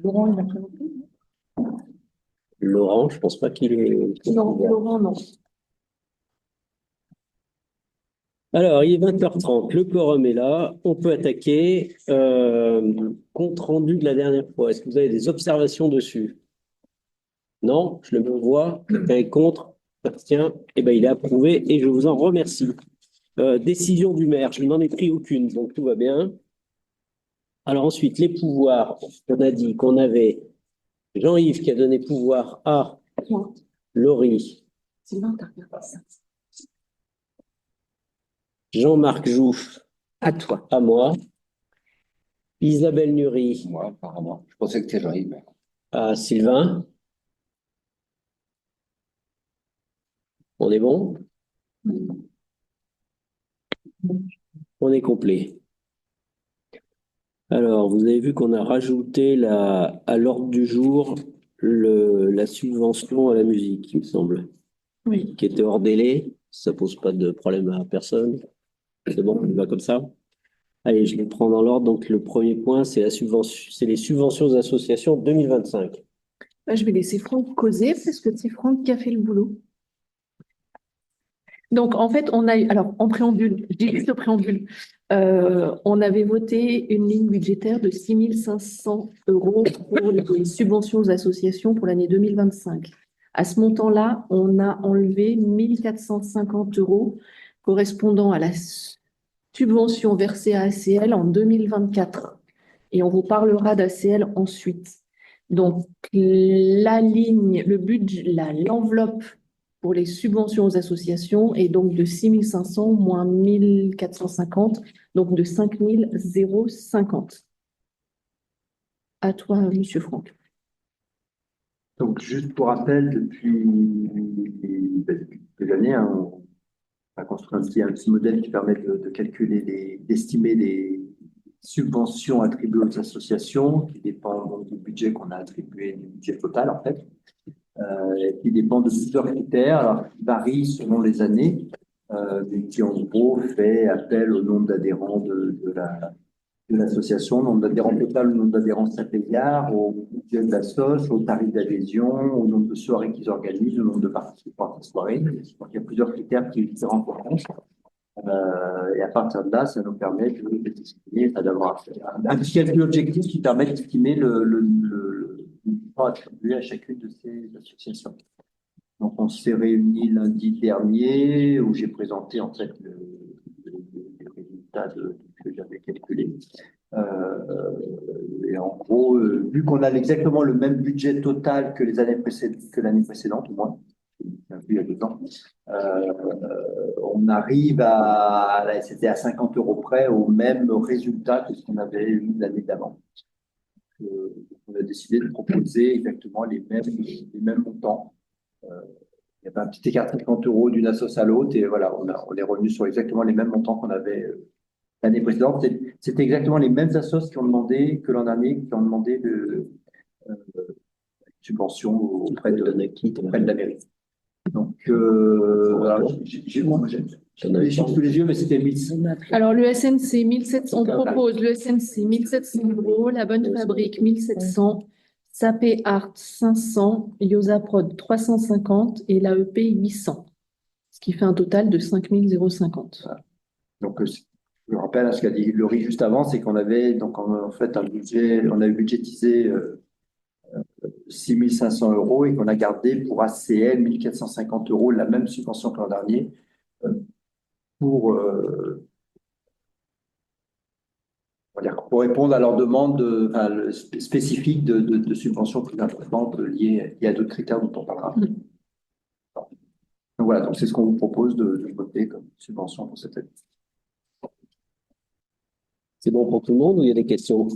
Laurent, il a présenté? Laurent, je pense pas qu'il est. Non, Laurent, non. Alors, il est 20h30, le quorum est là, on peut attaquer. Compte rendu de la dernière fois, est-ce que vous avez des observations dessus? Non, je le mets aux voix, quelqu'un est contre, s'abstient, eh ben, il est approuvé et je vous en remercie. Décision du maire, je n'en ai pris aucune, donc tout va bien. Alors ensuite, les pouvoirs, on a dit qu'on avait Jean-Yves qui a donné pouvoir à Moi. Laurie, Sylvain, t'as regardé ça. Jean-Marc Jouffe À toi. à moi, Isabelle Nury Moi, apparemment. Je pensais que c'était Jean-Yves. à Sylvain. On est bon? On est complet. Alors, vous avez vu qu'on a rajouté à l'ordre du jour la subvention à la musique, il me semble, Oui. qui était hors délai. Ça pose pas de problème à personne. C'est bon, on y va comme ça. Allez, je les prends dans l'ordre. Donc, le premier point, c'est les subventions aux associations 2025. Je vais laisser Franck causer parce que c'est Franck qui a fait le boulot. Donc, en fait, on a eu, alors en préambule, je dis juste le préambule, on avait voté une ligne budgétaire de 6 500 € pour les subventions aux associations pour l'année 2025. À ce montant-là, on a enlevé 1 450 € correspondant à la subvention versée à ACL en 2024. Et on vous parlera d'ACL ensuite. Donc, la ligne, le budget, l'enveloppe pour les subventions aux associations est donc de 6 500 moins 1 450, donc de 5 050. À toi, Monsieur Franck. Donc, juste pour rappel, depuis quelques années, on a construit un petit modèle qui permet de calculer, d'estimer les subventions attribuées aux associations, qui dépend donc du budget qu'on a attribué, du budget total en fait, qui dépend de plusieurs critères, alors qui varient selon les années, mais qui en gros fait appel au nombre d'adhérents de l'association, le nombre d'adhérents total, le nombre d'adhérents Saint-Péliard, au budget de la SOS, au tarif d'adhésion, au nombre de soirées qu'ils organisent, au nombre de participants à ces soirées. Donc, il y a plusieurs critères qui rentrent en compte. Et à partir de là, ça nous permet d'avoir un petit calcul objectif qui permet d'estimer le montant attribué à chacune de ces associations. Donc, on s'est réunis lundi dernier où j'ai présenté en fait les résultats que j'avais calculés. Et en gros, vu qu'on a exactement le même budget total que l'année précédente, au moins, il y a 2 ans, on arrive c'était à 50 € près au même résultat que ce qu'on avait eu l'année d'avant. On a décidé de proposer exactement les mêmes montants. Il y avait un petit écart de 50 € d'une assoce à l'autre et voilà, on est revenu sur exactement les mêmes montants qu'on avait l'année précédente. C'était exactement les mêmes assos qui ont demandé que l'an dernier, qui ont demandé de subvention auprès de la mairie. Donc, j'en ai sous les yeux, mais c'était 1100. Alors, le SNC 1700, on propose le SNC 1700 €, La Bonne Fabrique 1700, Sapé Art 500, Yosaprod 350 et l'AEP 800, ce qui fait un total de 5 050. Donc, je rappelle ce qu'a dit Laurie juste avant, c'est qu'on avait donc en fait un budget, on avait budgétisé 6 500 € et qu'on a gardé pour ACL 1 450 €, la même subvention que l'an dernier, pour répondre à leur demande spécifique de subventions plus importantes liées à d'autres critères dont on parlera. Donc voilà, donc c'est ce qu'on vous propose de voter comme subvention pour cette année. C'est bon pour tout le monde ou il y a des questions?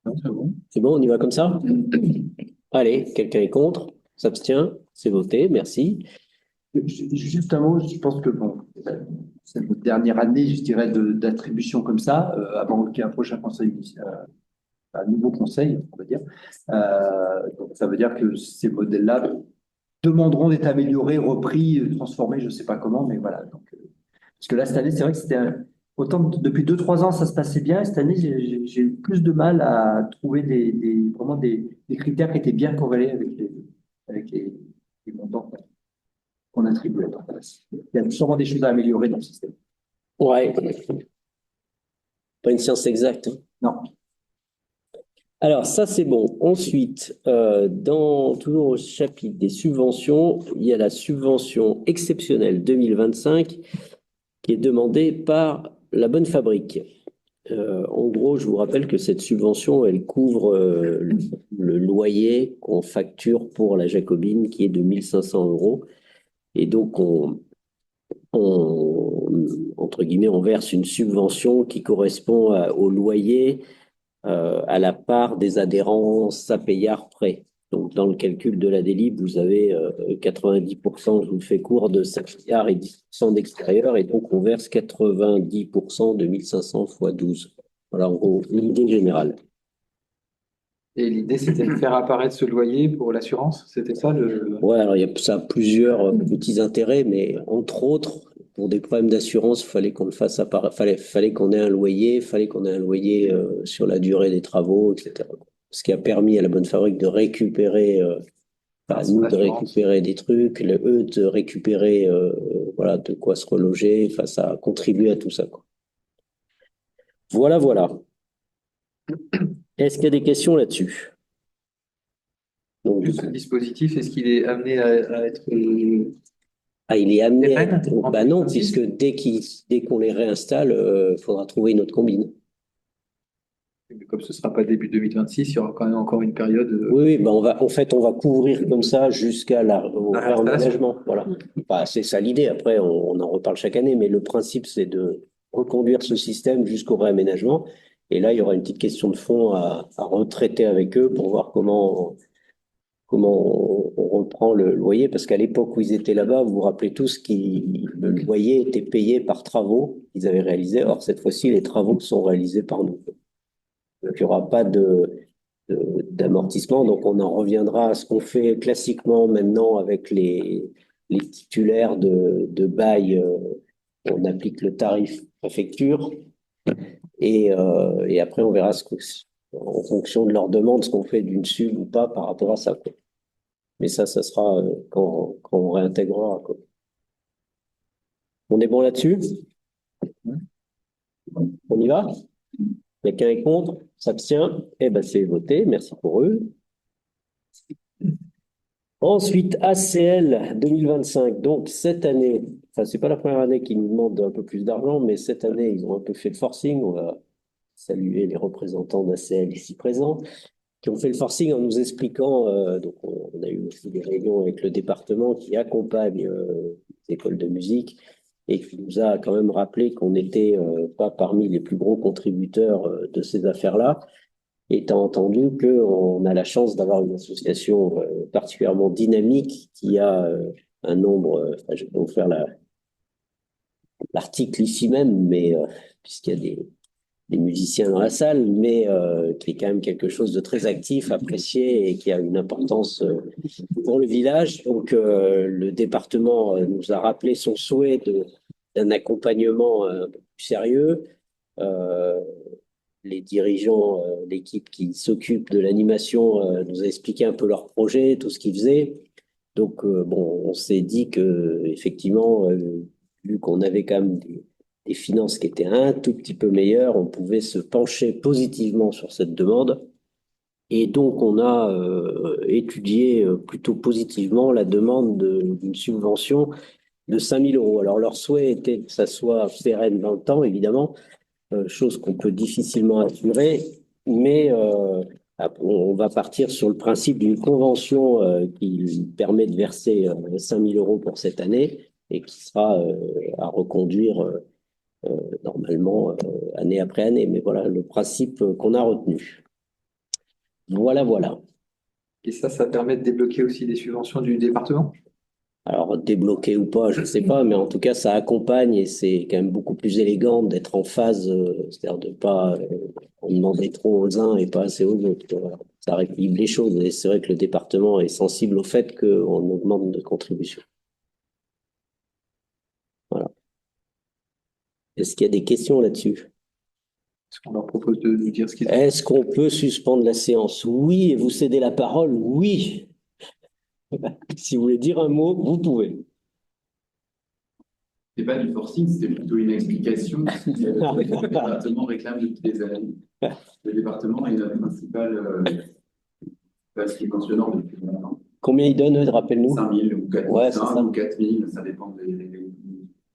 Non, c'est bon. C'est bon, on y va comme ça? Allez, quelqu'un est contre? S'abstient? C'est voté, merci. Juste un mot, je pense que bon, c'est notre dernière année, je dirais, d'attribution comme ça, avant qu'il y ait un prochain conseil, un nouveau conseil, on va dire. Donc ça veut dire que ces modèles-là demanderont d'être améliorés, repris, transformés, je ne sais pas comment, mais voilà. Donc, parce que là, cette année, c'est vrai que c'était autant depuis 2-3 ans, ça se passait bien. Et cette année, j'ai eu plus de mal à trouver vraiment des critères qui étaient bien corrélés avec les montants qu'on attribuait. Donc, il y a sûrement des choses à améliorer dans le système. Ouais, pas une science exacte, hein. Non. Alors, ça, c'est bon. Ensuite, toujours au chapitre des subventions, il y a la subvention exceptionnelle 2025 qui est demandée par la Bonne Fabrique. En gros, je vous rappelle que cette subvention, elle couvre le loyer qu'on facture pour la Jacobine, qui est de 1 500 euros. Et donc, entre guillemets, on verse une subvention qui correspond au loyer à la part des adhérents Sapeyard Prêt. Donc, dans le calcul de la délib, vous avez 90%, je vous le fais court, de Sapeyard et 10% d'extérieur. Et donc, on verse 90% de 1 500 fois 12. Voilà, en gros, l'idée générale. Et l'idée, c'était de faire apparaître ce loyer pour l'assurance, c'était ça le... Ouais, alors ça a plusieurs petits intérêts, mais entre autres, pour des problèmes d'assurance, fallait qu'on le fasse apparaître, fallait qu'on ait un loyer, fallait qu'on ait un loyer sur la durée des travaux, etc. Ce qui a permis à la Bonne Fabrique de récupérer, son nous de assurance. récupérer des trucs, eux de récupérer, voilà, de quoi se reloger. Enfin, ça a contribué à tout ça, quoi. Voilà, voilà. Est-ce qu'il y a des questions là-dessus? Donc, Juste ce dispositif, est-ce qu'il est amené à être... il est amené à Pérenne, être... en Bah non, 2026? puisque dès qu'on les réinstalle, il faudra trouver une autre combine. Mais comme ce ne sera pas début 2026, il y aura quand même encore une période... Oui, oui, bah en fait, on va couvrir comme ça jusqu'à au La réinstallation. réaménagement. Voilà. Bah, c'est ça l'idée. Après, on en reparle chaque année, mais le principe, c'est de reconduire ce système jusqu'au réaménagement. Et là, il y aura une petite question de fond à retraiter avec eux pour voir comment on reprend le loyer, parce qu'à l'époque où ils étaient là-bas, vous vous rappelez tous que le loyer était payé par travaux qu'ils avaient réalisés. Or, cette fois-ci, les travaux sont réalisés par nous. Donc, il n'y aura pas d'amortissement. Donc, on en reviendra à ce qu'on fait classiquement maintenant avec les titulaires de bail. On applique le tarif préfecture et après, on verra en fonction de leur demande, ce qu'on fait d'une sub ou pas par rapport à ça, quoi. Mais ça sera quand on réintégrera, quoi. On est bon là-dessus? On y va? Quelqu'un est contre? S'abstient? Eh ben, c'est voté. Merci pour eux. Ensuite, ACL 2025. Donc, cette année, enfin, c'est pas la première année qu'ils nous demandent un peu plus d'argent, mais cette année, ils ont un peu fait le forcing. On va saluer les représentants d'ACL ici présents, qui ont fait le forcing en nous expliquant, donc on a eu aussi des réunions avec le département qui accompagne les écoles de musique et qui nous a quand même rappelé qu'on n'était pas parmi les plus gros contributeurs de ces affaires-là, étant entendu qu'on a la chance d'avoir une association particulièrement dynamique qui a un nombre, je vais vous faire l'article ici même, mais puisqu'il y a des musiciens dans la salle, mais qui est quand même quelque chose de très actif, apprécié et qui a une importance pour le village. Donc, le département nous a rappelé son souhait d'un accompagnement plus sérieux. Les dirigeants, l'équipe qui s'occupe de l'animation nous a expliqué un peu leur projet, tout ce qu'ils faisaient. Donc, bon, on s'est dit que effectivement, vu qu'on avait quand même des finances qui étaient un tout petit peu meilleures, on pouvait se pencher positivement sur cette demande. Et donc, on a étudié plutôt positivement la demande d'une subvention de 5 000 euros. Alors, leur souhait était que ça soit pérenne dans le temps, évidemment, chose qu'on peut difficilement assurer, mais on va partir sur le principe d'une convention qui permet de verser 5 000 euros pour cette année et qui sera à reconduire normalement année après année. Mais voilà le principe qu'on a retenu. Voilà, voilà. Et ça permet de débloquer aussi des subventions du département? Alors, débloqué ou pas, je ne sais pas, mais en tout cas, ça accompagne et c'est quand même beaucoup plus élégant d'être en phase, c'est-à-dire de ne pas en demander trop aux uns et pas assez aux autres. Voilà. Ça rééquilibre les choses et c'est vrai que le département est sensible au fait qu'on augmente de contribution. Voilà. Est-ce qu'il y a des questions là-dessus? Est-ce qu'on leur propose de nous dire ce qu'ils Est-ce qu'on peut suspendre la séance? Oui, et vous cédez la parole? Oui. Si vous voulez dire un mot, vous pouvez. C'est pas du forcing, c'était plutôt une explication que le département réclame depuis des années. Le département est notre principal subventionneur depuis longtemps. Combien il donne, rappelle-nous? 5 000 ou 4 Ouais, c'est 5 ça. ou 4 000, ça dépend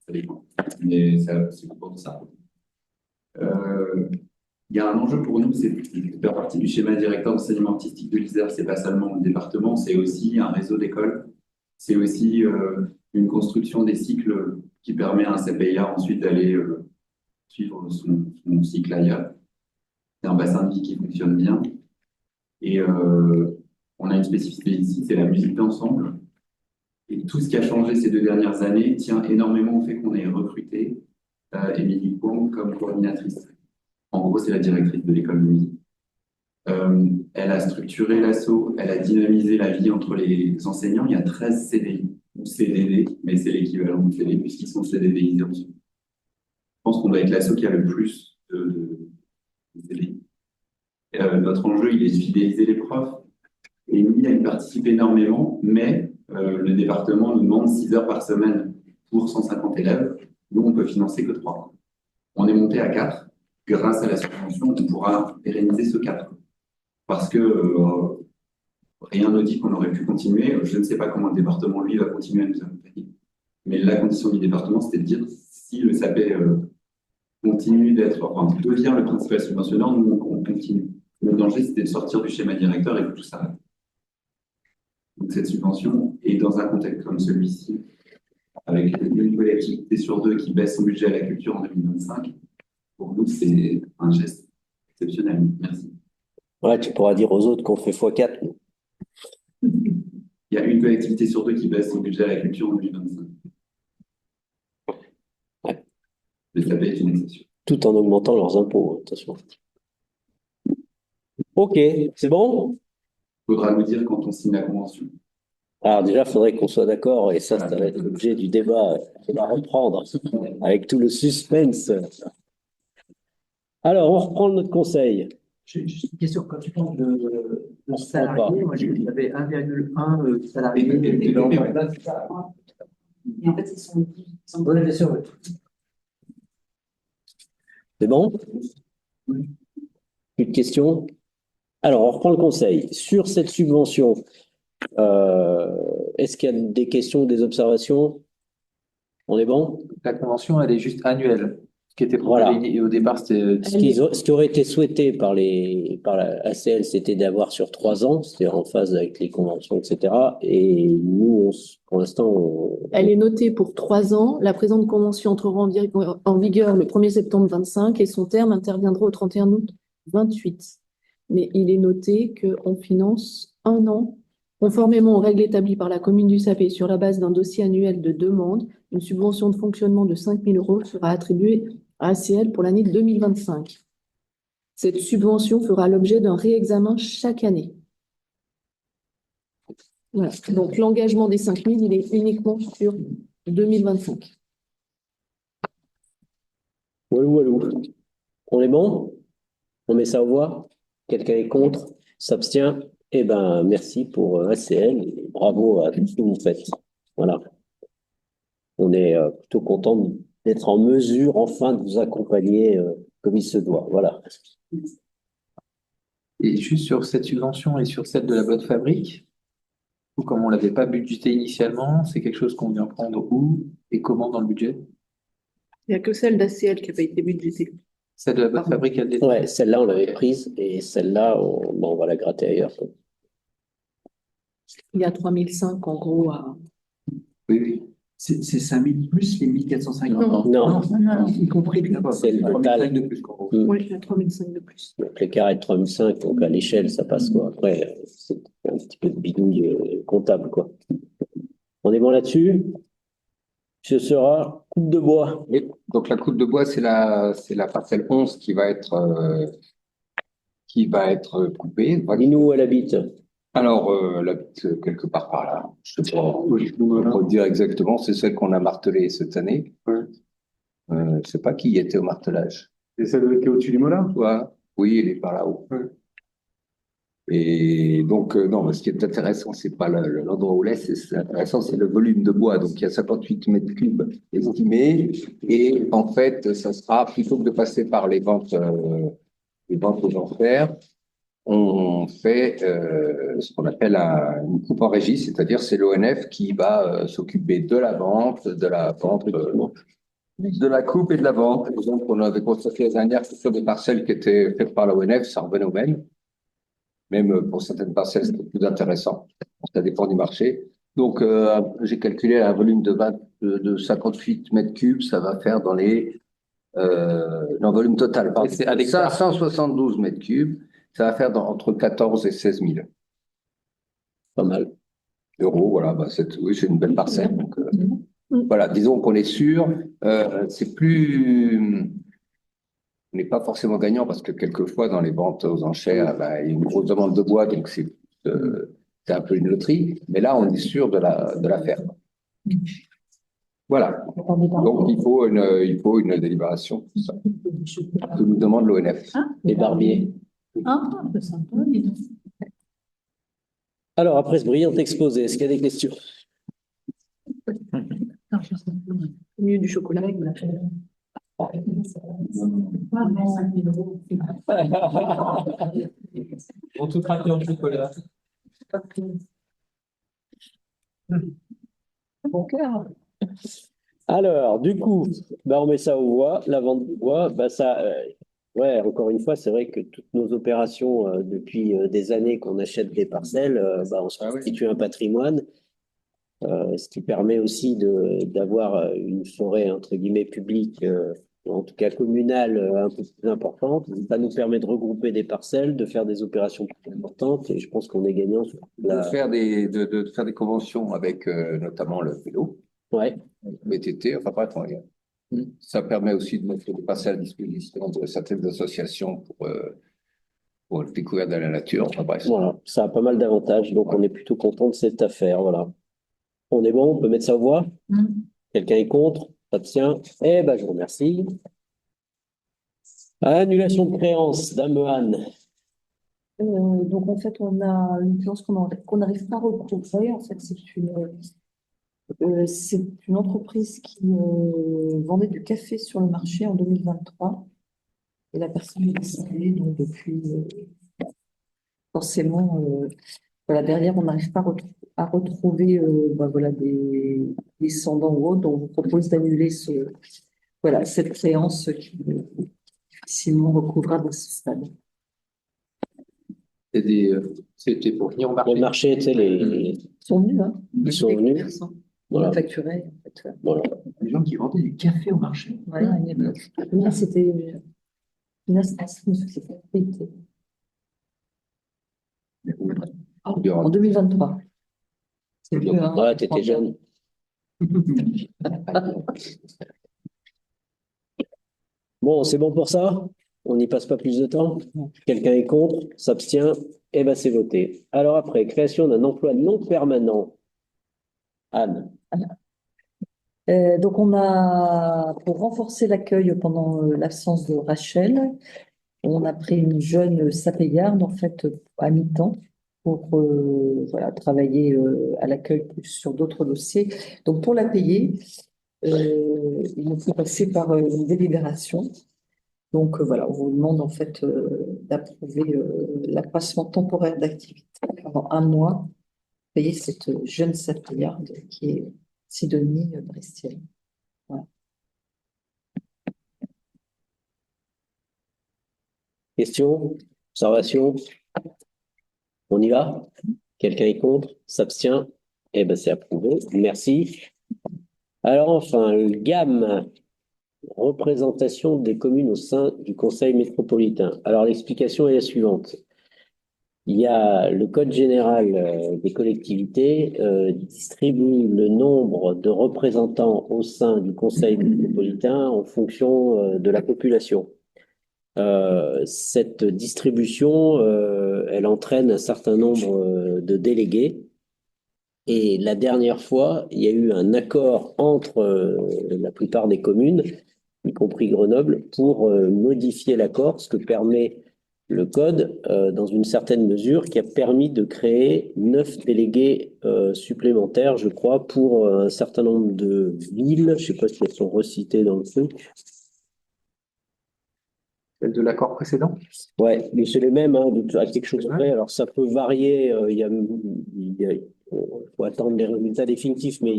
ça dépend. Mais c'est pour ça. Il y a un enjeu pour nous, c'est de faire partie du schéma directeur d'enseignement artistique de l'Isère. C'est pas seulement le département, c'est aussi un réseau d'écoles. C'est aussi une construction des cycles qui permet à un CPIA ensuite d'aller suivre son cycle ailleurs. C'est un bassin de vie qui fonctionne bien. Et on a une spécificité ici, c'est la musique d'ensemble. Et tout ce qui a changé ces 2 dernières années tient énormément au fait qu'on ait recruté Émilie Pong comme coordinatrice. En gros, c'est la directrice de l'école de musique. Elle a structuré l'asso, elle a dynamisé la vie entre les enseignants. Il y a 13 CDI ou CDD, mais c'est l'équivalent de CDI puisqu'ils sont CDDisés ensuite. Je pense qu'on doit être l'asso qui a le plus de CDI. Notre enjeu, il est de fidéliser les profs. Et Émilie a participé énormément, mais le département nous demande 6 heures par semaine pour 150 élèves. Nous, on peut financer que 3. On est monté à 4. Grâce à la subvention, on pourra pérenniser ce 4. Parce que rien ne dit qu'on aurait pu continuer. Je ne sais pas comment le département, lui, va continuer à nous accompagner. Mais la condition du département, c'était de dire si le SAPE continue devient le principal subventionneur, nous, on continue. Le danger, c'était de sortir du schéma directeur et que tout s'arrête. Donc, cette subvention est dans un contexte comme celui-ci, avec une collectivité sur 2 qui baisse son budget à la culture en 2025. Pour nous, c'est un geste exceptionnel. Merci. Ouais, tu pourras dire aux autres qu'on fait x4. Il y a une collectivité sur 2 qui baisse son budget à la culture en 2025. Ouais. Le SAPE est une exception. Tout en augmentant leurs impôts, attention. Ok, c'est bon? Il faudra nous dire quand on signe la convention. Alors déjà, il faudrait qu'on soit d'accord, et ça va être l'objet du débat qu'on va reprendre, avec tout le suspense. Alors, on reprend notre conseil. J'ai juste une question. Quand tu parles de salariés, moi j'ai vu qu'il y avait 1,1 salariés. Et donc, Et en fait, ils sont. Oui, bien sûr. Oui. C'est bon? Plus de questions? Alors, on reprend le conseil. Sur cette subvention, est-ce qu'il y a des questions, des observations? On est bon? La convention, elle est juste annuelle. Ce qui était proposé Voilà. et au départ, c'était. Ce qui aurait été souhaité par la ACL, c'était d'avoir sur 3 ans, c'est-à-dire en phase avec les conventions, etc. Et nous, pour l'instant, Elle est notée pour 3 ans. La présente convention entrera en vigueur le 1er septembre 25 et son terme interviendra au 31 août 28. Mais il est noté qu'on finance 1 an, conformément aux règles établies par la commune du Sapé sur la base d'un dossier annuel de demande. Une subvention de fonctionnement de 5 000 € sera attribuée à ACL pour l'année 2025. Cette subvention fera l'objet d'un réexamen chaque année. Voilà. Donc, l'engagement des 5 000, il est uniquement sur 2025. walou, walou. On est bon? On met ça aux voix? Quelqu'un est contre? S'abstient? Eh ben, merci pour ACL et bravo à tout ce que vous faites. Voilà. On est plutôt content d'être en mesure, enfin, de vous accompagner comme il se doit. Voilà. Et juste sur cette subvention et sur celle de la boîte fabrique, ou comme on ne l'avait pas budgété initialement, c'est quelque chose qu'on vient prendre où et comment dans le budget? Il n'y a que celle d'ACL qui n'a pas été budgétée. Celle de la boîte fabrique, elle l'était. Ouais, celle-là, on l'avait prise et celle-là, on va la gratter ailleurs. Il y a 3 500 en gros à... Oui, oui. C'est 5 000 plus les 1 450. Non, Y compris d'accord. c'est le total. de plus qu'en gros. Oui, il y a 3 500 de plus. Donc les carrés de 3005, donc à l'échelle, ça passe quoi. Après, c'est un petit peu de bidouille comptable, quoi. On est bon là-dessus? Ce sera coupe de bois. Oui. Donc la coupe de bois, c'est la parcelle 11 qui va être coupée. Dis-nous où elle habite. Alors, elle habite quelque part par là. Je ne sais pas dire exactement. C'est celle qu'on a martelée cette année. Je sais pas qui était au martelage. C'est celle qui est au-dessus du moulin? Toi? Oui, il est par là-haut. Ouais. Et donc, non, mais ce qui est intéressant, c'est pas l'endroit où l'est, c'est intéressant, c'est le volume de bois. Donc, il y a 58 mètres cubes estimés. Et en fait, ça sera, plutôt que de passer par les ventes aux enchères, on fait ce qu'on appelle une coupe en régie, c'est-à-dire c'est l'ONF qui va s'occuper de la vente, de la coupe et de la vente. Et donc, on avait constaté la dernière que sur des parcelles qui étaient faites par l'ONF, ça revenait au même. Même pour certaines parcelles, c'était plus intéressant. Ça dépend du marché. Donc, j'ai calculé un volume de 58 mètres cubes, ça va faire dans non, volume total, pardon. C'est à l'hectare. 572 mètres cubes, ça va faire entre 14 et 16 000 Pas mal. euros. Voilà, bah, oui, c'est une belle parcelle. Donc, voilà, disons qu'on est sûr. C'est plus. On n'est pas forcément gagnant parce que quelquefois, dans les ventes aux enchères, bah, il y a une grosse demande de bois, donc c'est un peu une loterie. Mais là, on est sûr de la faire. Voilà. Donc, il faut une délibération pour ça, que nous demande l'ONF. Les barbiers. Ah, c'est sympa, dis donc. Alors, après ce brillant exposé, est-ce qu'il y a des questions? Mieux du chocolat. On tout craqué en chocolat. Bon cœur. Alors, du coup, bah, on met ça au bois, la vente du bois, bah, ça, ouais, encore une fois, c'est vrai que toutes nos opérations, depuis des années qu'on achète des parcelles, bah, on se constitue un patrimoine, ce qui permet aussi d'avoir une forêt, entre guillemets, publique, en tout cas communale, un peu plus importante. Ça nous permet de regrouper des parcelles, de faire des opérations plus importantes, et je pense qu'on est gagnant sur De faire des conventions avec notamment le vélo, Ouais. le VTT, enfin bref, ça permet aussi de mettre des parcelles à disposition de certaines associations pour le découvrir de la nature. Enfin bref. Voilà, ça a pas mal d'avantages, donc on est plutôt content de cette affaire, voilà. On est bon, on peut mettre ça aux voix? Quelqu'un est contre? S'abstient? Eh ben, je vous remercie. Annulation de créance, Dame Anne. Donc en fait, on a une créance qu'on n'arrive pas à retrouver. En fait, c'est une entreprise qui vendait du café sur le marché en 2023. Et la personne est décédée, donc depuis, forcément, voilà, derrière, on n'arrive pas à retrouver voilà, des descendants ou autres. Donc, on vous propose d'annuler cette créance qui est difficilement recouvrable à ce stade. C'était pour venir au Le marché. marché, tu sais, Ils sont venus, hein? Ils sont Les venus. commerçants. On Voilà. a facturé, en fait. Voilà. Les gens qui vendaient du café au marché. Ouais, à une époque. Là, c'était une société. En 2023. C'est vieux, hein? Ouais, t'étais jeune. Bon, c'est bon pour ça? On n'y passe pas plus de temps? Quelqu'un est contre? S'abstient? Eh ben, c'est voté. Alors après, création d'un emploi non permanent. Anne. Donc, on a, pour renforcer l'accueil pendant l'absence de Rachel, on a pris une jeune sapégarde, en fait, à mi-temps, pour voilà, travailler à l'accueil plus sur d'autres dossiers. Donc, pour la payer, il nous faut passer par une délibération. Donc, voilà, on vous demande, en fait, d'approuver l'accroissement temporaire d'activité pendant 1 mois, payer cette jeune sapégarde qui est Sidonie Brestiel. Voilà. Question? Observation? On y va? Quelqu'un est contre? S'abstient? Eh ben, c'est approuvé. Merci. Alors enfin, gamme, représentation des communes au sein du Conseil métropolitain. Alors l'explication est la suivante. Il y a le Code général des collectivités distribue le nombre de représentants au sein du Conseil métropolitain en fonction de la population. Cette distribution, elle entraîne un certain nombre de délégués. Et la dernière fois, il y a eu un accord entre la plupart des communes y compris Grenoble, pour modifier l'accord, ce que permet le code, dans une certaine mesure, qui a permis de créer 9 délégués supplémentaires, je crois, pour un certain nombre de villes. Je ne sais pas si elles sont recitées dans le truc. Celle de l'accord précédent? Ouais, mais c'est les mêmes, hein, à quelque chose Ouais. près. Alors, ça peut varier. Faut attendre les résultats définitifs, mais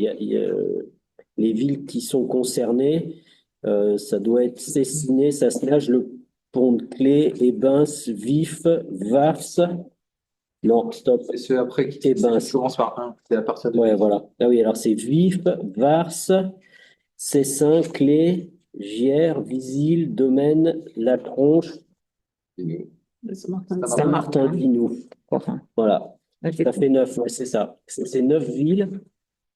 les villes qui sont concernées, ça doit être Cessiné, Sassenage, Le Pont-de-Clé, Ebens, Vif, Vars. Non, stop. C'est ceux après qui ben, commencent par 1. C'est à partir de. Ouais, voilà. Ah oui, alors c'est Vif, Vars, Cessin, Clé, Gières, Visil, Domaine, La Tronche, Saint-Martin-Pinou. Voilà. Ça fait 9, ouais, c'est ça. C'est 9 villes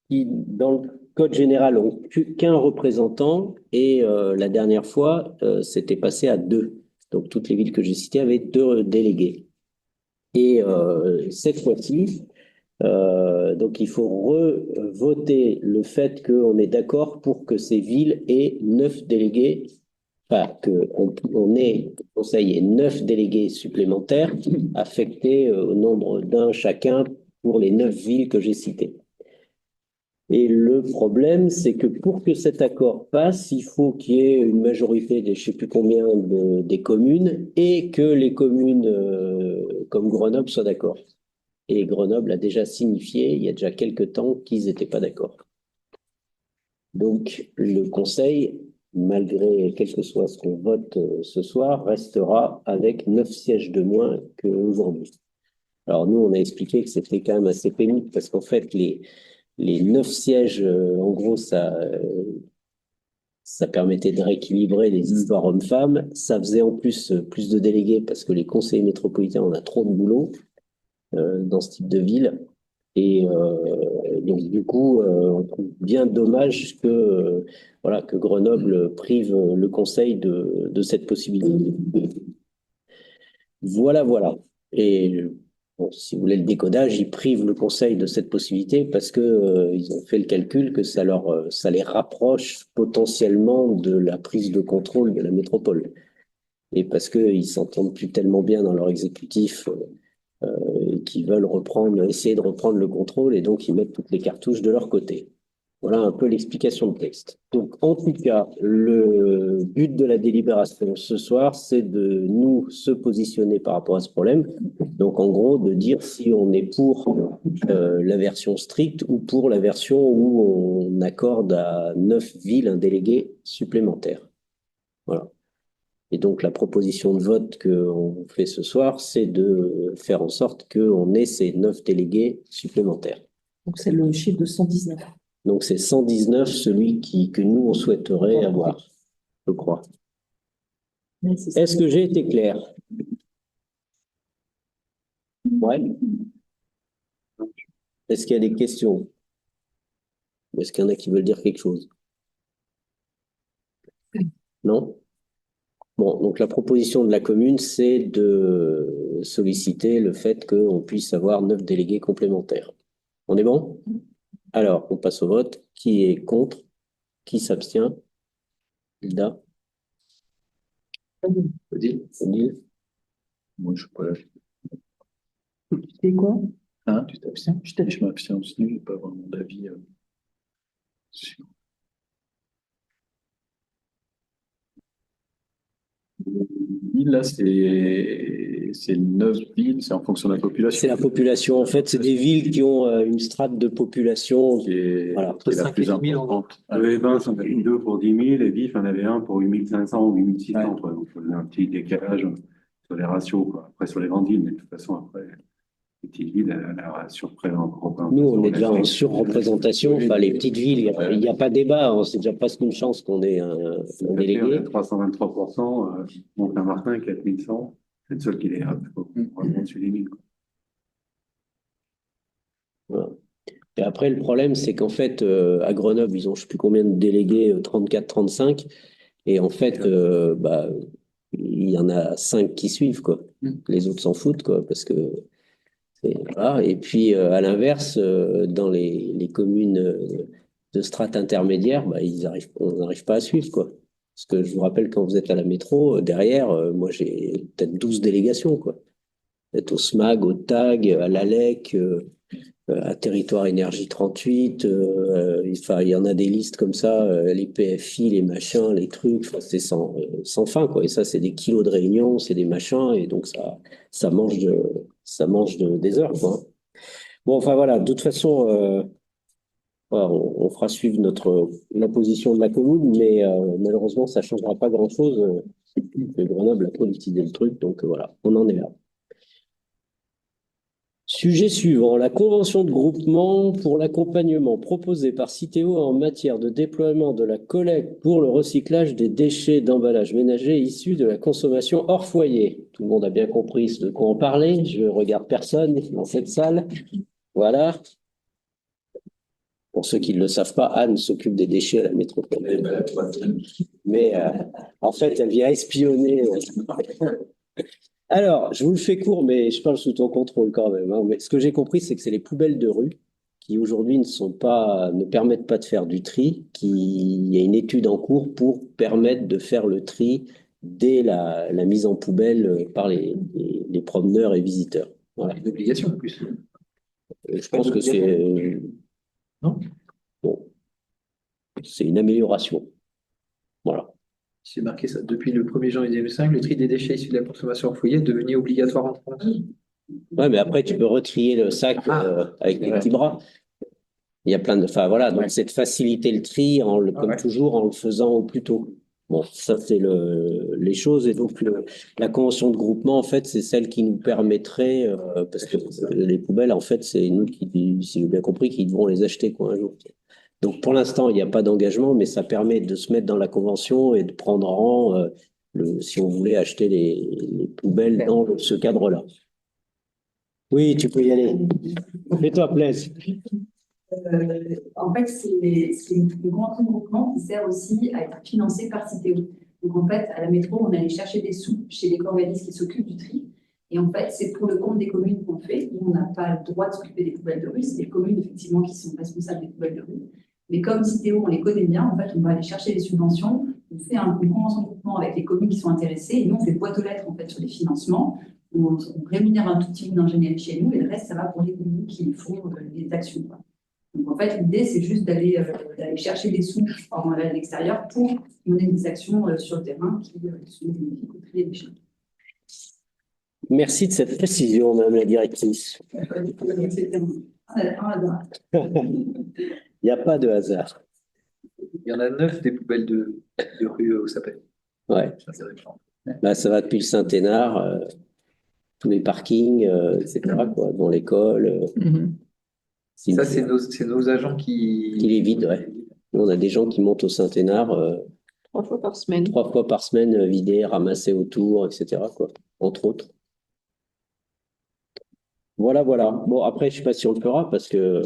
qui, dans le code général, ont qu'un représentant et la dernière fois, c'était passé à 2. Donc toutes les villes que j'ai citées avaient 2 délégués. Et cette fois-ci, donc il faut revoter le fait qu'on est d'accord pour que ces villes aient 9 délégués, enfin qu'on ait, le Conseil ait 9 délégués supplémentaires affectés au nombre d'un chacun pour les 9 villes que j'ai citées. Et le problème, c'est que pour que cet accord passe, il faut qu'il y ait une majorité des je ne sais plus combien des communes et que les communes comme Grenoble soient d'accord. Et Grenoble a déjà signifié, il y a déjà quelques temps, qu'ils n'étaient pas d'accord. Donc, le Conseil, malgré quel que soit ce qu'on vote ce soir, restera avec 9 sièges de moins qu'aujourd'hui. Alors, nous, on a expliqué que c'était quand même assez pénible parce qu'en fait, les 9 sièges, en gros, ça permettait de rééquilibrer les histoires hommes-femmes. Ça faisait en plus plus de délégués parce que les conseillers métropolitains, on a trop de boulot dans ce type de ville. Et donc, du coup, on trouve bien dommage que, voilà, que Grenoble prive le conseil de cette possibilité. Voilà, voilà. Et bon, si vous voulez le décodage, ils privent le conseil de cette possibilité parce que ils ont fait le calcul que ça les rapproche potentiellement de la prise de contrôle de la métropole. Et parce qu'ils s'entendent plus tellement bien dans leur exécutif qui veulent essayer de reprendre le contrôle et donc ils mettent toutes les cartouches de leur côté. Voilà un peu l'explication de texte. Donc, en tout cas, le but de la délibération ce soir, c'est de nous se positionner par rapport à ce problème. Donc, en gros, de dire si on est pour la version stricte ou pour la version où on accorde à 9 villes un délégué supplémentaire. Voilà. Et donc, la proposition de vote qu'on fait ce soir, c'est de faire en sorte qu'on ait ces 9 délégués supplémentaires. Donc, c'est le chiffre de 119. Donc, c'est 119, celui que nous, on souhaiterait avoir, je crois. Est-ce que j'ai été clair? Ouais. Est-ce qu'il y a des questions? Est-ce qu'il y en a qui veulent dire quelque chose? Non? Bon, donc la proposition de la commune, c'est de solliciter le fait qu'on puisse avoir 9 délégués complémentaires. On est bon? Alors, on passe au vote. Qui est contre? Qui s'abstient? Hilda? Odile? Moi, je suis pas là. C'est quoi? Hein, tu t'abstiens? Je m'abstiens aussi, je n'ai pas vraiment d'avis sur. Là, c'est 9 villes, c'est en fonction de la population. C'est la population. En fait, c'est des villes qui ont une strate de population Qui est, voilà, qui est la plus importante. Les Vins, on avait 2 pour 10 000, et Vif, on avait un pour 8 500 ou 8 600. Ouais. Quoi. Donc, il y a un petit décalage sur les ratios. Quoi. Après, sur les grandes villes, mais de toute façon, après, les petites villes, la surreprésentation. Nous, on est déjà en surreprésentation. Enfin, les petites villes, il n'y a pas débat. Hein. C'est déjà presque une chance qu'on ait un délégué. On est à 323%, Mont-Saint-Martin, 4100. C'est le seul qui est vraiment dessus les 1000. Voilà. Et après, le problème, c'est qu'en fait, à Grenoble, ils ont je ne sais plus combien de délégués, 34, 35. Et en fait, il y en a 5 qui suivent, quoi. Les autres s'en foutent, quoi, parce que voilà. Et puis, à l'inverse, dans les communes de strates intermédiaires, on n'arrive pas à suivre, quoi. Parce que je vous rappelle, quand vous êtes à la métro, derrière, moi, j'ai peut-être 12 délégations, quoi. Vous êtes au SMAG, au TAG, à l'ALEC, à Territoire Énergie 38, enfin, il y en a des listes comme ça, les PFI, les machins, les trucs, enfin, c'est sans fin, quoi. Et ça, c'est des kilos de réunions, c'est des machins, et donc ça des heures, quoi. Bon, enfin voilà, de toute façon, voilà, on fera suivre la position de la commune, mais malheureusement, ça ne changera pas grand-chose. Grenoble a politisé le truc, donc voilà, on en est là. Sujet suivant, la convention de groupement pour l'accompagnement proposée par Citeo en matière de déploiement de la collecte pour le recyclage des déchets d'emballage ménager issus de la consommation hors foyer. Tout le monde a bien compris de quoi on parlait. Je regarde personne dans cette salle. Voilà. Pour ceux qui ne le savent pas, Anne s'occupe des déchets à la métropole. Mais en fait, elle vient espionner. Alors, je vous le fais court, mais je parle sous ton contrôle quand même, hein. Mais ce que j'ai compris, c'est que c'est les poubelles de rue qui aujourd'hui ne permettent pas de faire du tri, il y a une étude en cours pour permettre de faire le tri dès la mise en poubelle par les promeneurs et visiteurs. Voilà. Une obligation en plus. Je pense que c'est... Non? Bon, c'est une amélioration. Voilà. C'est marqué ça. Depuis le 1er janvier 2005, le tri des déchets issus de la consommation en foyer est devenu obligatoire en France. Ouais, mais après, tu peux retrier le sac avec les petits bras. Il y a plein de... Enfin, voilà, donc c'est de faciliter le tri, comme toujours, en le faisant au plus tôt. Bon, ça, c'est les choses. Et donc, la convention de groupement, en fait, c'est celle qui nous permettrait, parce que les poubelles, en fait, c'est nous qui, si j'ai bien compris, qui devons les acheter, quoi, un jour. Donc, pour l'instant, il n'y a pas d'engagement, mais ça permet de se mettre dans la convention et de prendre rang, si on voulait acheter les poubelles dans ce cadre-là. Oui, tu peux y aller. Fais-toi plaisir. En fait, c'est une convention de groupement qui sert aussi à être financée par Citeo. Donc, en fait, à la métro, on allait chercher des sous chez les organismes qui s'occupent du tri. Et en fait, c'est pour le compte des communes qu'on fait. Nous, on n'a pas le droit de s'occuper des poubelles de rue. C'est les communes, effectivement, qui sont responsables des poubelles de rue. Mais comme Citeo, on les connaît bien, en fait, on va aller chercher des subventions. On fait une convention de groupement avec les communes qui sont intéressées. Et nous, on fait boîte aux lettres, en fait, sur les financements. On rémunère un tout petit bout d'ingénierie chez nous. Et le reste, ça va pour les communes qui font des actions, quoi. Donc, en fait, l'idée, c'est juste d'aller chercher des sous à l'extérieur pour mener des actions sur le terrain qui sont bénéfiques au tri des déchets. Merci de cette précision, Madame la directrice. Il Il n'y a pas de hasard. Il y en a 9 des poubelles de rue au Sapin. Ouais. Bah, ça va depuis le Saint-Hénard, tous les parkings, etc., quoi, dans l'école. Ça, c'est nos agents qui les vident, ouais. Nous, on a des gens qui montent au Saint-Hénard 3 fois par semaine. 3 fois par semaine, vider, ramasser autour, etc., quoi, entre autres. Voilà. Bon, après, je ne sais pas si on le fera parce que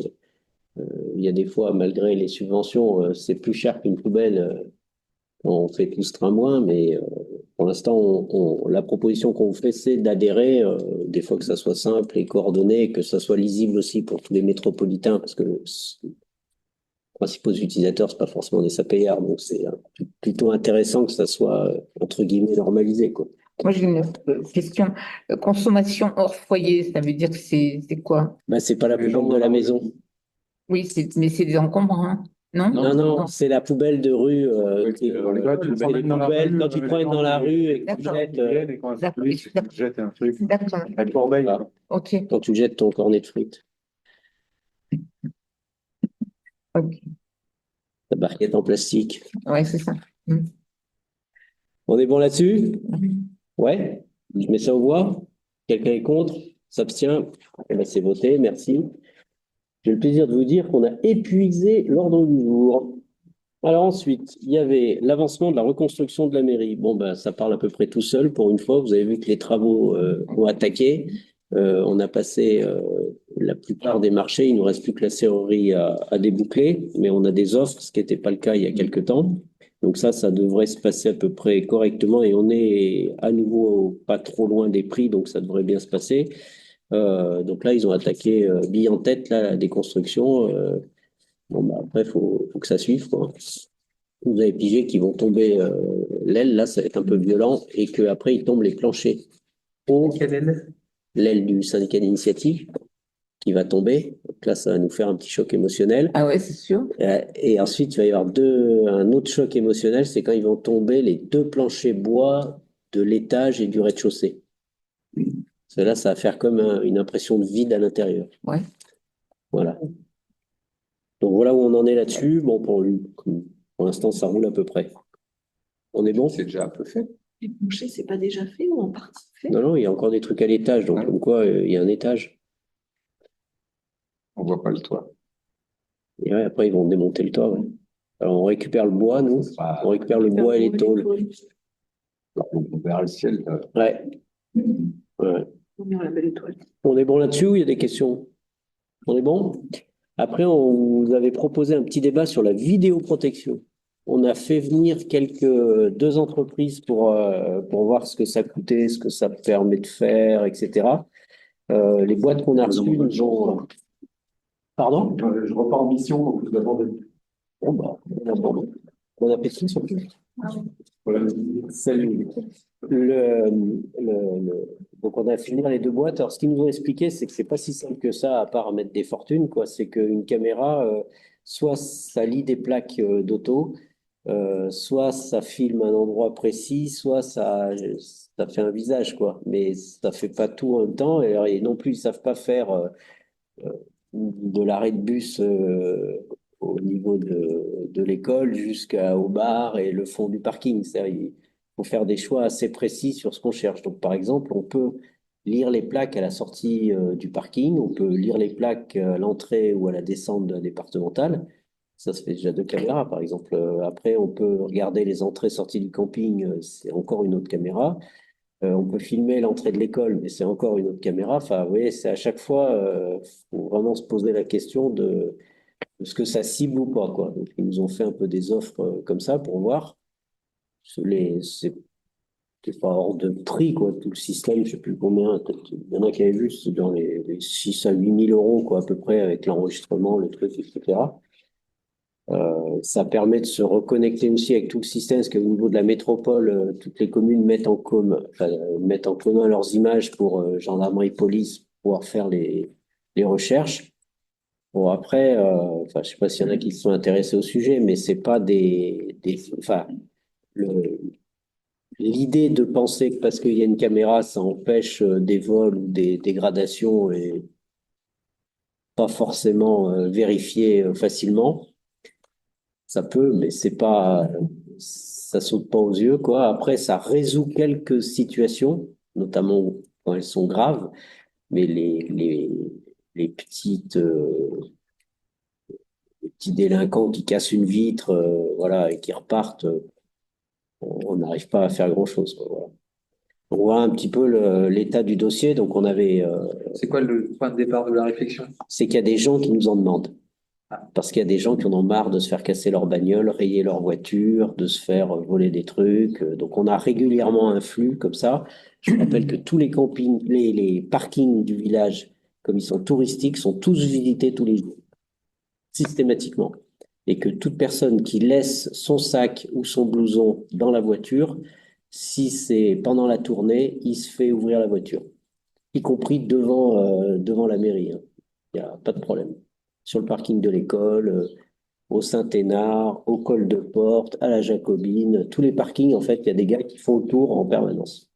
il y a des fois, malgré les subventions, c'est plus cher qu'une poubelle. On fait tous train moins, mais pour l'instant, la proposition qu'on vous fait, c'est d'adhérer, des fois que ça soit simple et coordonné, que ça soit lisible aussi pour tous les métropolitains, parce que les principaux utilisateurs, c'est pas forcément des SAPR, donc c'est plutôt intéressant que ça soit, entre guillemets, normalisé, quoi. Moi, j'ai une question. Consommation hors foyer, ça veut dire que c'est quoi? Ben, c'est pas la poubelle de la maison. Oui, mais c'est des encombrants, hein, non? Non, c'est la poubelle de rue. Quand tu te promènes dans la rue et que tu jettes un truc, D'accord. la corbeille. Ok. quand tu jettes ton cornet de frites, Ok. ta barquette en plastique. Ouais, c'est ça. On est bon là-dessus? Ouais, je mets ça aux voix. Quelqu'un est contre? S'abstient? Eh ben, c'est voté, merci. J'ai le plaisir de vous dire qu'on a épuisé l'ordre du jour. Alors ensuite, il y avait l'avancement de la reconstruction de la mairie. Bon, ben, ça parle à peu près tout seul pour une fois. Vous avez vu que les travaux ont attaqué. On a passé la plupart des marchés. Il ne nous reste plus que la serrurerie à déboucler, mais on a des offres, ce qui n'était pas le cas il y a quelques temps. Donc ça devrait se passer à peu près correctement et on est à nouveau pas trop loin des prix, donc ça devrait bien se passer. Donc là, ils ont attaqué bille en tête là, des constructions. Bon, bah, après, faut que ça suive, quoi. vous avez pigé qu'ils vont tomber l'aile, là, ça va être un peu violent, et qu'après, ils tombent les planchers. Quelle aile? L'aile du syndicat d'initiative qui va tomber. Donc là, ça va nous faire un petit choc émotionnel. Ah ouais, c'est sûr. Et ensuite, il va y avoir un autre choc émotionnel, c'est quand ils vont tomber les deux planchers bois de l'étage et du rez-de-chaussée. Cela, ça va faire comme une impression de vide à l'intérieur. Ouais. Voilà. Donc voilà où on en est là-dessus. Bon, pour l'instant, ça roule à peu près. On est bon? C'est déjà un peu fait. Les planchers, c'est pas déjà fait ou en partie fait? Non, non, il y a encore des trucs à l'étage. Donc, Ouais. comme quoi, il y a un étage. On voit pas le toit. Et ouais, après, ils vont démonter le toit. Ouais. Alors, on récupère le bois, nous. Ah, On récupère le bois et les tôles. on verra le ciel. Ouais. Ouais. On met la belle étoile. On est bon là-dessus ou il y a des questions? On est bon? Après, on vous avait proposé un petit débat sur la vidéoprotection. On a fait venir deux entreprises pour voir ce que ça coûtait, ce que ça permet de faire, etc. Les boîtes qu'on a reçues nous ont... Pardon? Je repars en mission, donc tout d'abord, Bon, bah, bon appétit surtout. voilà. Salut. Donc, on a fini les deux boîtes. Alors, ce qu'ils nous ont expliqué, c'est que c'est pas si simple que ça, à part mettre des fortunes, quoi. C'est qu'une caméra, soit ça lit des plaques d'auto, soit ça filme un endroit précis, soit ça fait un visage, quoi. Mais ça fait pas tout en même temps. Et non plus, ils savent pas faire de l'arrêt de bus au niveau de l'école jusqu'au bar et le fond du parking. C'est-à-dire, il faut faire des choix assez précis sur ce qu'on cherche. Donc, par exemple, on peut lire les plaques à la sortie du parking, on peut lire les plaques à l'entrée ou à la descente de la départementale. Ça se fait déjà de caméras, par exemple. Après, on peut regarder les entrées-sorties du camping, c'est encore une autre caméra. On peut filmer l'entrée de l'école, mais c'est encore une autre caméra. Enfin, vous voyez, c'est à chaque fois, faut vraiment se poser la question de ce que ça cible ou pas, quoi. Donc, ils nous ont fait un peu des offres comme ça pour voir. C'est pas hors de prix, quoi. Tout le système, je sais plus combien. Il y en a qui avaient vu, c'est dans les 6 à 8 000 euros, quoi, à peu près, avec l'enregistrement, le truc, etc. Ça permet de se reconnecter aussi avec tout le système, parce qu'au niveau de la métropole, toutes les communes mettent en commun leurs images pour gendarmerie, police, pour pouvoir faire les recherches. Bon, après, je sais pas s'il y en a qui se sont intéressés au sujet, mais c'est pas l'idée de penser que parce qu'il y a une caméra, ça empêche des vols ou des dégradations et pas forcément vérifié facilement. Ça peut, mais ça saute pas aux yeux, quoi. Après, ça résout quelques situations, notamment quand elles sont graves, mais les petits délinquants qui cassent une vitre, voilà, et qui repartent, on n'arrive pas à faire grand-chose, quoi, voilà. On voit un petit peu l'état du dossier, donc C'est quoi le point de départ de la réflexion? c'est qu'il y a des gens qui nous en demandent. Parce qu'il y a des gens qui en ont marre de se faire casser leur bagnole, rayer leur voiture, de se faire voler des trucs. Donc, on a régulièrement un flux comme ça. Je vous rappelle que tous les campings, les parkings du village, comme ils sont touristiques, sont tous visités tous les jours, systématiquement. Et que toute personne qui laisse son sac ou son blouson dans la voiture, si c'est pendant la tournée, il se fait ouvrir la voiture, y compris devant la mairie, hein. Il n'y a pas de problème. Sur le parking de l'école, au Saint-Hénard, au col de Porte, à la Jacobine, tous les parkings, en fait, il y a des gars qui font le tour en permanence,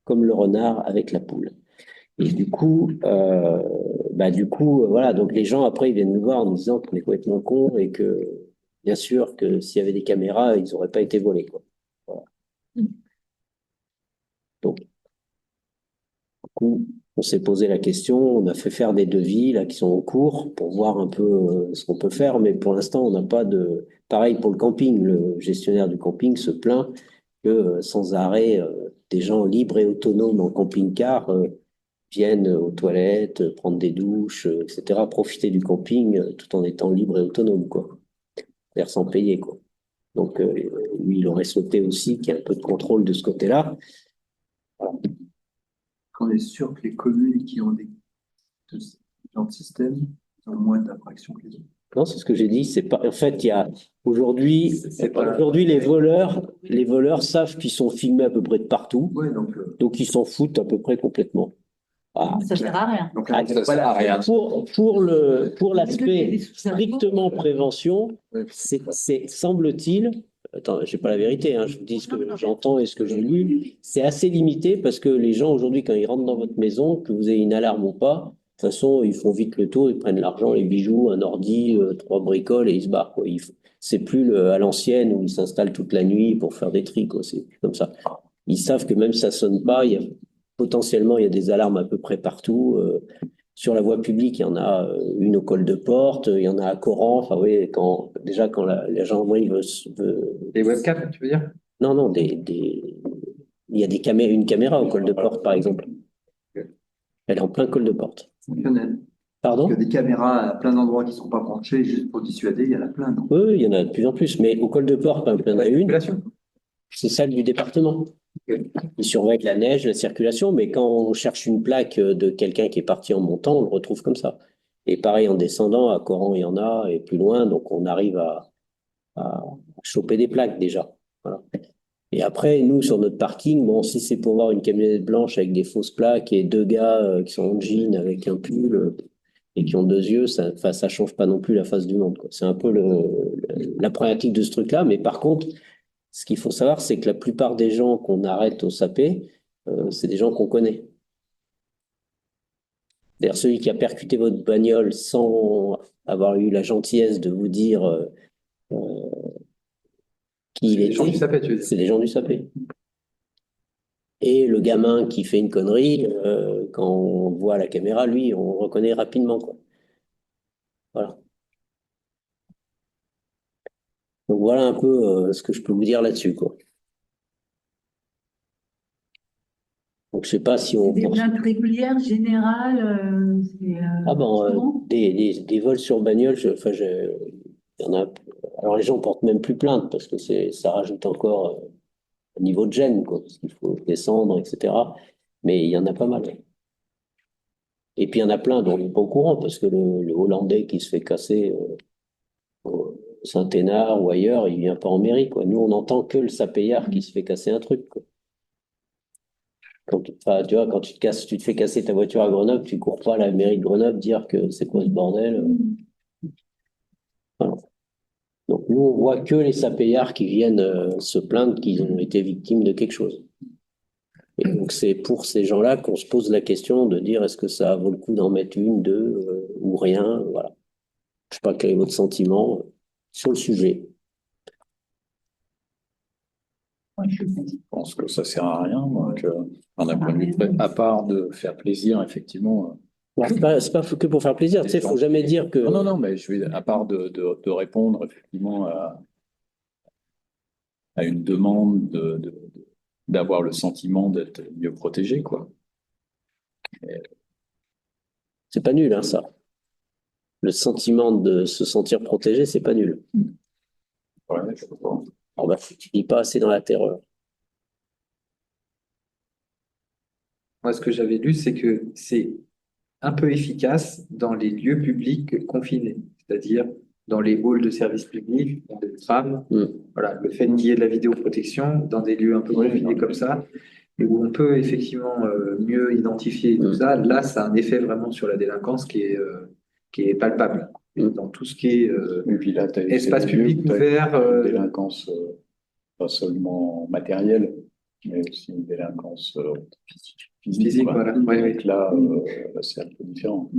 comme le renard avec la poule. Et voilà, donc les gens, après, ils viennent nous voir en nous disant qu'on est complètement cons et que, bien sûr, que s'il y avait des caméras, ils n'auraient pas été volés, quoi. Voilà. Donc, du coup, on s'est posé la question, on a fait faire des devis là qui sont en cours pour voir un peu ce qu'on peut faire, mais pour l'instant, on n'a pas de... Pareil pour le camping, le gestionnaire du camping se plaint que sans arrêt, des gens libres et autonomes en camping-car viennent aux toilettes, prendre des douches, etc., profiter du camping tout en étant libres et autonomes, quoi. C'est-à-dire sans payer, quoi. Donc, lui, il aurait souhaité aussi qu'il y ait un peu de contrôle de ce côté-là. Voilà. On est sûr que les communes qui ont ce genre de système ont moins d'infractions que les autres. Non, c'est ce que j'ai dit. C'est pas. En fait, il y a aujourd'hui, pas- aujourd'hui, les voleurs savent qu'ils sont filmés à peu près de partout, Ouais, donc ils s'en foutent à peu près complètement. Ah, Ça sert à rien. donc Ah, Ça sert à rien. pour l'aspect strictement prévention, semble-t-il, attends, j'ai pas la vérité, hein, je vous dis ce que j'entends et ce que j'ai lu, c'est assez limité parce que les gens aujourd'hui, quand ils rentrent dans votre maison, que vous ayez une alarme ou pas, de toute façon, ils font vite le tour, ils prennent l'argent, les bijoux, un ordi, trois bricoles et ils se barrent, quoi. C'est plus à l'ancienne où ils s'installent toute la nuit pour faire des tri, quoi. C'est plus comme ça. Ils savent que même si ça sonne pas, potentiellement, il y a des alarmes à peu près partout. Sur la voie publique, il y en a une au col de porte, il y en a à Coran. Enfin, oui, quand la gendarmerie veut. Les webcams, tu veux dire? Non, non, il y a une caméra au col de porte, par exemple. Elle est en plein col de porte. fonctionnel. Pardon? Il y a des caméras à plein d'endroits qui ne sont pas branchées juste pour dissuader, il y en a plein. Non. Oui, oui, il y en a de plus en plus. Mais au col de porte, par exemple, il y en a une. Circulation. C'est celle du département. Ils surveillent la neige, la circulation, mais quand on cherche une plaque de quelqu'un qui est parti en montant, on le retrouve comme ça. Et pareil en descendant, à Coran, il y en a, et plus loin, donc on arrive à choper des plaques déjà. Voilà. Et après, nous, sur notre parking, bon, si c'est pour voir une camionnette blanche avec des fausses plaques et deux gars qui sont en jean avec un pull et qui ont deux yeux, ça change pas non plus la face du monde, quoi. C'est un peu la problématique de ce truc-là, mais par contre, ce qu'il faut savoir, c'est que la plupart des gens qu'on arrête au sapé, c'est des gens qu'on connaît. D'ailleurs, celui qui a percuté votre bagnole sans avoir eu la gentillesse de vous dire qui il Les gens du était, sapé, tu veux dire? c'est des gens du sapé. Et le gamin qui fait une connerie, quand on voit la caméra, lui, on le reconnaît rapidement, quoi. Voilà. Donc voilà un peu ce que je peux vous dire là-dessus, quoi. Donc je sais pas si on Des plaintes régulières, générales, Ah bon, souvent des vols sur bagnole, il y en a. Alors les gens portent même plus plainte parce que ça rajoute encore un niveau de gêne, quoi, parce qu'il faut descendre, etc. Mais il y en a pas mal. Et puis il y en a plein dont on n'est pas au courant parce que le Hollandais qui se fait casser au Saint-Hénard ou ailleurs, il vient pas en mairie, quoi. Nous, on n'entend que le Sapéyard qui se fait casser un truc, quoi. Enfin, tu vois, quand tu te fais casser ta voiture à Grenoble, tu cours pas à la mairie de Grenoble dire que c'est quoi ce bordel. Voilà. Donc nous, on voit que les sapéards qui viennent se plaindre qu'ils ont été victimes de quelque chose. Et donc c'est pour ces gens-là qu'on se pose la question de dire est-ce que ça vaut le coup d'en mettre une, deux ou rien. Voilà. Je sais pas quel est votre sentiment sur le sujet. Je pense que ça sert à rien, donc, d'un point de vue à part de faire plaisir, effectivement. C'est pas que pour faire plaisir, tu sais, faut jamais dire que. Non, non, mais à part de répondre effectivement à une demande d'avoir le sentiment d'être mieux protégé, quoi. C'est pas nul, hein, ça. Le sentiment de se sentir protégé, c'est pas nul. Ouais, je comprends. Alors, bah, tu vis pas assez dans la terreur. Moi, ce que j'avais lu, c'est que c'est un peu efficace dans les lieux publics confinés, c'est-à-dire dans les halls de services publics, dans les trams. Voilà, le fait qu'il y ait de la vidéoprotection dans des lieux un peu confinés comme ça, et où on peut effectivement mieux identifier tout ça, là, ça a un effet vraiment sur la délinquance qui est palpable. Et dans tout ce qui est Et puis là, espace public ouvert. Délinquance, pas seulement matérielle, mais aussi une délinquance physique, quoi. Voilà. Ouais, Donc là, c'est un peu différent.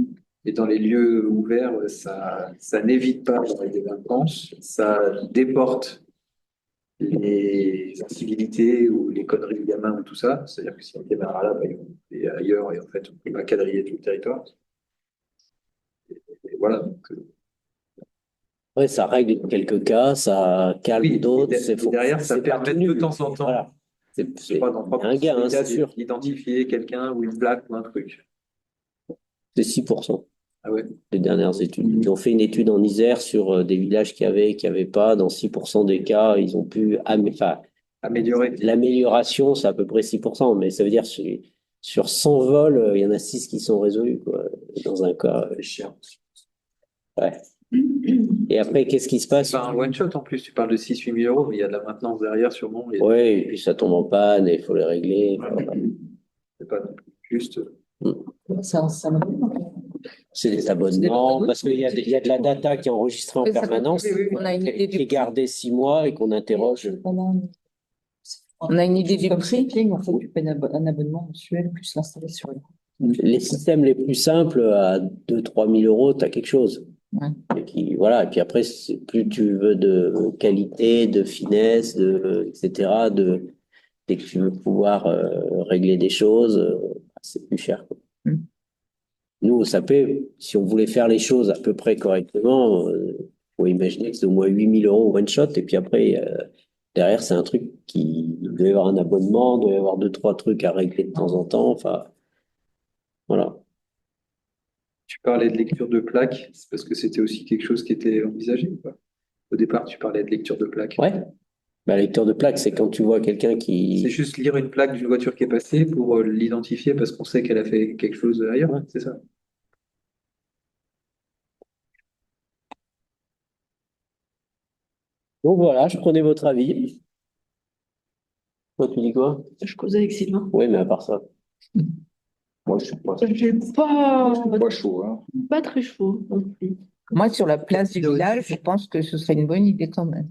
Et dans les lieux ouverts, ça n'évite pas les délinquances, ça déporte les incivilités ou les conneries de gamins ou tout ça. C'est-à-dire que si une caméra là, bah, ils vont aller ailleurs et en fait, on va quadriller tout le territoire. Et voilà. Donc, ouais, ça règle quelques cas, ça calme oui, d'autres. et derrière, ça permet de temps en temps, Voilà. je crois, dans un gars, hein, c'est sûr. d'identifier quelqu'un ou une plaque ou un truc. C'est 6%. Ah ouais. Les dernières études. Ils ont fait une étude en Isère sur des villages qui avaient pas. Dans 6% des cas, ils ont pu améliorer. L'amélioration, c'est à peu près 6%, mais ça veut dire sur 100 vols, il y en a 6 qui sont résolus, quoi. Dans un cas. C'est chiant. Ouais. Et après, qu'est-ce qui se passe? C'est pas un one shot en plus, tu parles de 6-8 000 euros, mais il y a de la maintenance derrière sûrement. Oui, et puis ça tombe en panne et il faut les régler. C'est pas juste. C'est des abonnements, parce qu'il y a de la data qui est enregistrée en Oui, ça peut- permanence, oui, oui, on a une idée qui est du gardée 6 mois et qu'on interroge. On a une idée du prix. En fait, tu payes un abonnement mensuel plus l'installation. Les systèmes les plus simples, à 2 000 à 3 000 euros, tu as quelque chose. Ouais. Voilà. Et puis après, plus tu veux de qualité, de finesse, etc., dès que tu veux pouvoir régler des choses, c'est plus cher, quoi. Nous, au SAP, si on voulait faire les choses à peu près correctement, faut imaginer que c'est au moins 8 000 euros one shot. Et puis après, derrière, c'est un truc qui il doit y avoir un abonnement, il doit y avoir 2, 3 trucs à régler de temps en temps. Enfin, voilà. Tu parlais de lecture de plaques, c'est parce que c'était aussi quelque chose qui était envisagé ou pas? Au départ, tu parlais de lecture de plaques. Ouais. Bah, lecteur de plaque, c'est quand tu vois quelqu'un C'est qui. juste lire une plaque d'une voiture qui est passée pour l'identifier parce qu'on sait qu'elle a fait quelque chose ailleurs, Ouais. c'est ça? Donc voilà, je prenais votre avis. Toi, tu dis quoi? Je causais avec Sylvain. Oui, mais à part ça. Moi, je suis pas, J'ai pas, pas chaud, hein. pas très chaud non plus. Moi, sur la place du village, je pense que ce serait une bonne idée quand même.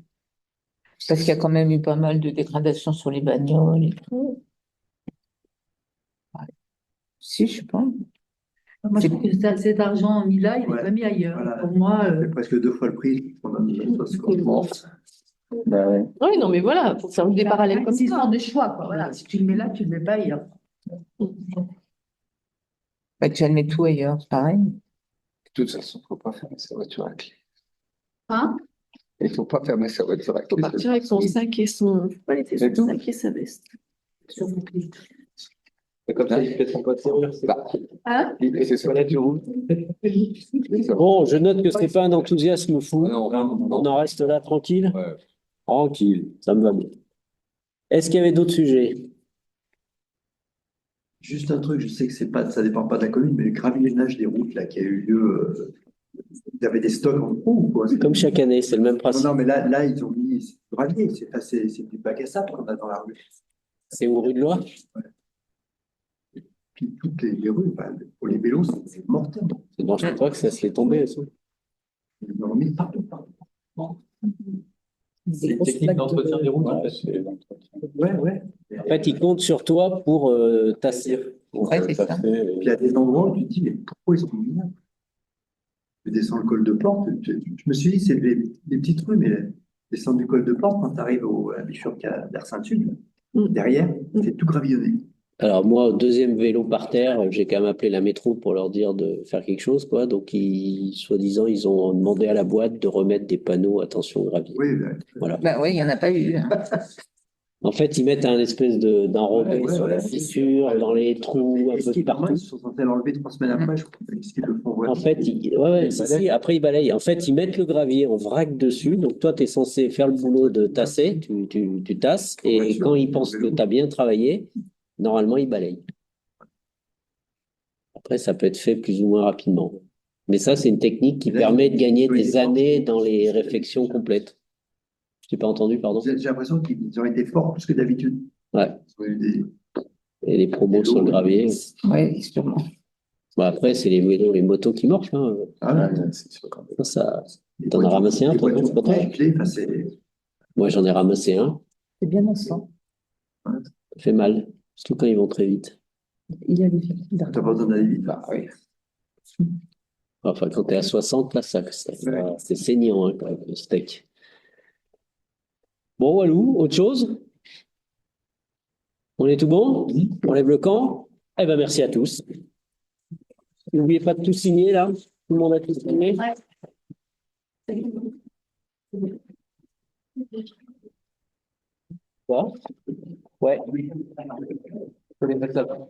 Parce qu'il y a quand même eu pas mal de dégradations sur les bagnoles et tout. Ouais. Si, je sais pas. Moi, je trouve que cet argent mis là, il n'est Ouais. pas mis ailleurs. Voilà. Pour moi, C'est presque 2 fois le prix qu'on a mis dans notre poste, quoi. Bah ouais. Oui, non, mais voilà, faut faire des parallèles comme c'est une ça. sorte de choix, quoi. Voilà. Si tu le mets là, tu ne le mets pas ailleurs. Bah, tu vas le mettre tout ailleurs, c'est pareil. De toute façon, il ne faut pas fermer sa voiture à clé. Hein? Il ne faut pas fermer sa voiture à Faut clé. partir avec son sac et son. Faut pas laisser C'est son tout. sac et sa veste. Sur mon clé. C'est comme ça, il fait son poids de serrure. Bah, Hein? c'est ça. Bon, je note que c'est pas un enthousiasme fou. Non, On en reste là tranquille. Ouais. Tranquille, ça me va bien. Est-ce qu'il y avait d'autres sujets? Juste un truc, je sais que c'est pas, ça dépend pas de la commune, mais le gravionnage des routes là qui a eu lieu, il y avait des stocks en gros, quoi. Comme chaque année, c'est le même Non, principe. non, mais là, ils ont mis c'est du gravier, c'est du bac à sable qu'on a dans la rue. C'est aux rues de Loi? Puis toutes les rues, enfin, pour les vélos, c'est mortel. C'est dans chaque fois que ça se l'est tombé aussi. Ils en ont mis partout. C'est une technique d'entretien des routes, en fait. Ouais. En fait, ils comptent sur toi pour tasser. Ouais, c'est ça. Puis il y a des endroits où tu te dis, mais pourquoi ils sont mis là? Tu descends le col de Porte, je me suis dit, c'est des petites rues, mais descendre du col de Porte, quand tu arrives à Bichurca vers Saint-Tulle, derrière, c'est tout gravillonné. Alors moi, au deuxième vélo par terre, j'ai quand même appelé la métro pour leur dire de faire quelque chose, quoi. Donc, soi-disant, ils ont demandé à la boîte de remettre des panneaux attention gravier. Oui, Voilà. Bah oui, il n'y en a pas eu. En fait, ils mettent un espèce d'enrobé Ouais, sur la fissure, dans les trous, un est-ce peu qu'ils partout. sont censés l'enlever 3 semaines après, je crois. Est-ce qu'ils le font vraiment? En fait, si, après ils balayent. En fait, ils mettent le gravier en vrac dessus. Donc toi, tu es censé faire le boulot de tasser, tu tasses, et Voiture, quand ils pensent que vélo. tu as bien travaillé, normalement, ils balayent. Après, ça peut être fait plus ou moins rapidement. Mais ça, c'est une technique qui Là, permet de gagner ils ont des été années forts. dans les réflexions complètes. Je t'ai pas entendu, pardon? J'ai l'impression qu'ils ont été forts plus que d'habitude. Ouais. Ils ont eu des... Et les promos sur le gravier. Oui, sûrement. Bon, après, c'est les vélos, les motos qui morfent, hein. Ah, C'est sûr. Ça, les t'en as voitures- ramassé un, les toi, non, voitures c'est pas toi? recyclées, enfin, c'est... Moi, j'en ai ramassé un. C'est bien dansant. Ça fait mal. Surtout quand ils vont très vite. Il a les filles. T'as pas besoin d'aller vite. Bah, oui. Enfin, quand t'es à 60, là, c'est saignant, hein, quand même, le steak. Bon, Walou, autre chose? On est tout bon? On lève le camp? Eh ben, merci à tous. N'oubliez pas de tout signer, là. Tout le monde a tout signé. Quoi? Ouais. Faut les mettre là-bas.